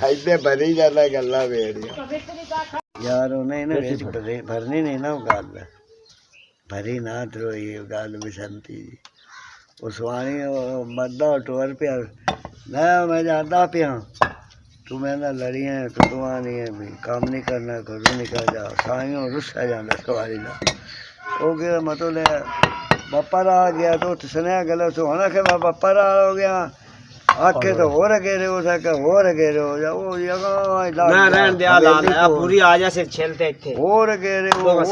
ऐसे भरी जाता गल्ला बेड़िया यार उन्हें ना भरनी नहीं ना गल भरी ना तो ये गल बसंती उस वाणी मरदा टोर पिया मैं जाता पिया तू मैं ना लड़ी है कदों आनी है भी काम नहीं करना घरों निकल जा साइयों रुस्सा जाता सवारी का हो गया मतलब बप्पा आ गया तो सुनया गल सोना के मैं बप्पा हो गया आखे तो हो रखे रे हो सके हो रखे रे हो जा वो जगह ना रहन दे लाल पूरी आ जा से छेलते थे हो रखे रे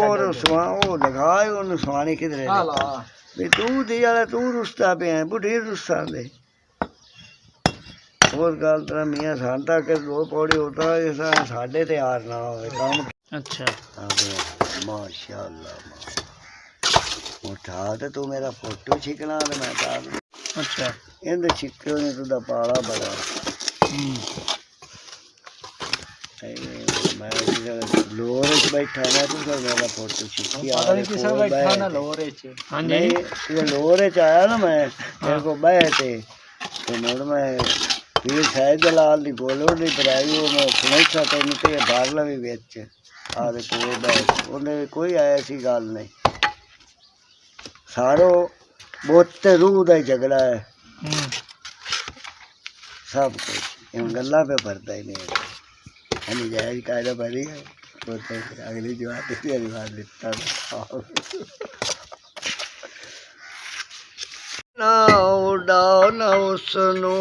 और सुहा वो लगाए उन सुहानी किधर है भी तू दिया तू रुस्ता पे है बुढ़ी रुस्ता दे और गल तेरा मियां सांता के दो पौड़ी होता ऐसा साढ़े तैयार ना हो काम अच्छा माशाल्लाह उठा तो तू मेरा फोटो छिकना तो मैं अच्छा इन्हें छिक्के ने तुदा पाला बड़ा मैं लोर च बैठा मैं तू मेरा फोटो छिकी बैठा ना लोर च नहीं ये लोर च आया ना मैं मेरे को बैठे तो मुड़ मैं पीर साहिब जलाल दी बोलो दी बनाई वो मैं सुनाई था निकले बारला भी बेच आ देखो बैठ उन्हें कोई आया सी गल नहीं सारो बोते रूह का झगड़ा है सब कुछ इन गल्ला पे भरता ही नहीं है जायज कायदा भरी है अगली जवाब तेरी बात लिखता ना उड़ाओ ना उसनू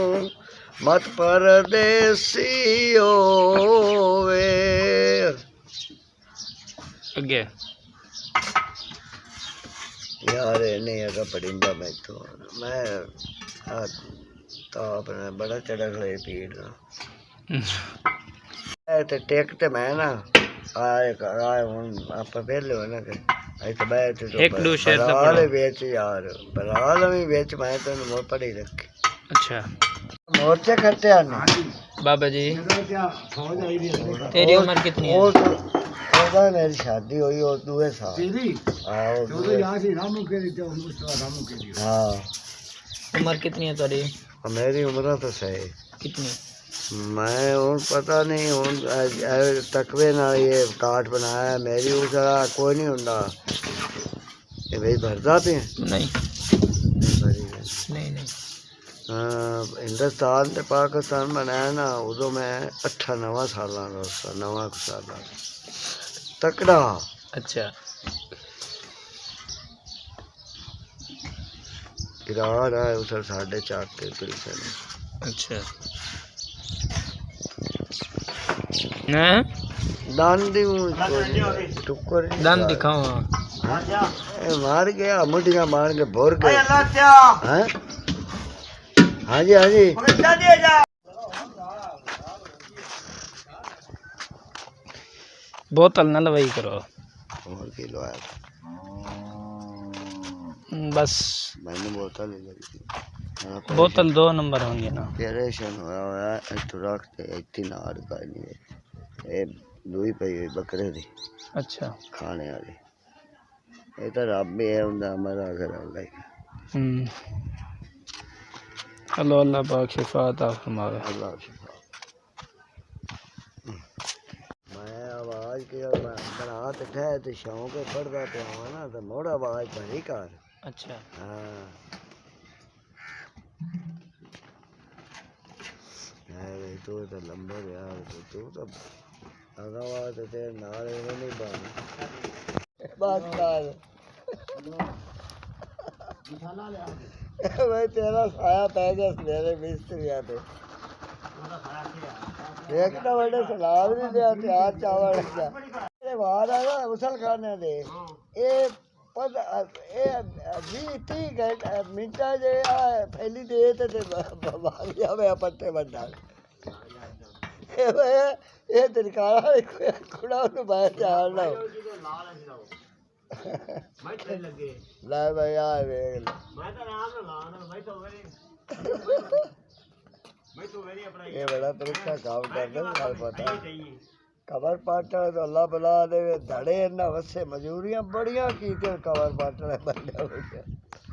मत परदेसी होवे अगे यार नहीं अगर पढ़िंदा मैं तो मैं तो अपने बड़ा चढ़ा खड़े पीड़ ना तो टेक ते मैं ना आए हूँ आप पहले हो ना कि तो बैठ तो बराल बेच यार बराल भी बेच मैं तो मोर पढ़ी रखी अच्छा मोर्चे खट्टे आने बाबा जी तेरी उम्र कितनी है मेरी शादी हुई और 2 साल हाँ उम्र कितनी है तुम्हारी मेरी उम्र तो सही कितनी मैं हूँ पता नहीं हूँ तकवे ना ये काट बनाया मेरी उसरा कोई नहीं होता ये भाई भरता पे नहीं नहीं हिंदुस्तान ते पाकिस्तान बनाया ना उदो मैं 8-9 साल तकड़ा अच्छा इरान है उस 4.5 पिलसन अच्छा ना दांडी टुकर दान दिखाओ मार गया मुठियां मार के भोर गए हैं हाँ जी बोतल न लवाई करो और किलो आया बस मैंने बोतल ले ली बोतल 2 नंबर होंगे ना परेशान होया तो रखते इतनी नार का नहीं ये दूई पई बकरे दी अच्छा खाने वाली ये तो रब भी है उनका हमारा घर अल्लाह अल्लाह अल्लाह पाक शिफा अता फरमावे अल्लाह शिफा मैं आवाज के बरात ठहर तो शौक है पढ़ता पे हुआ ना तो मोड़ आवाज भरी कर अच्छा हाँ भाई तो लंबा यार तो आवाज तेरे नाल नहीं बन बात कर भाई तेरा साया पै गया मेरे मिस्त्रिया पे देखना बड़े सलाद भी दिया प्याज चावल बाहर आया मुसल खाने दे ये 20-30 मिनटा जे फैली दे बारिया में पट्टे बंदा ये तिरकारा कुड़ा बाहर चाल लो ला भाई आ वेख ये बड़ा तरीका काम करते पता कवर पाटन तो अल्लाह बला दे धड़े ना वसे मजूरियां बड़ियां की कवर पाटन बंदा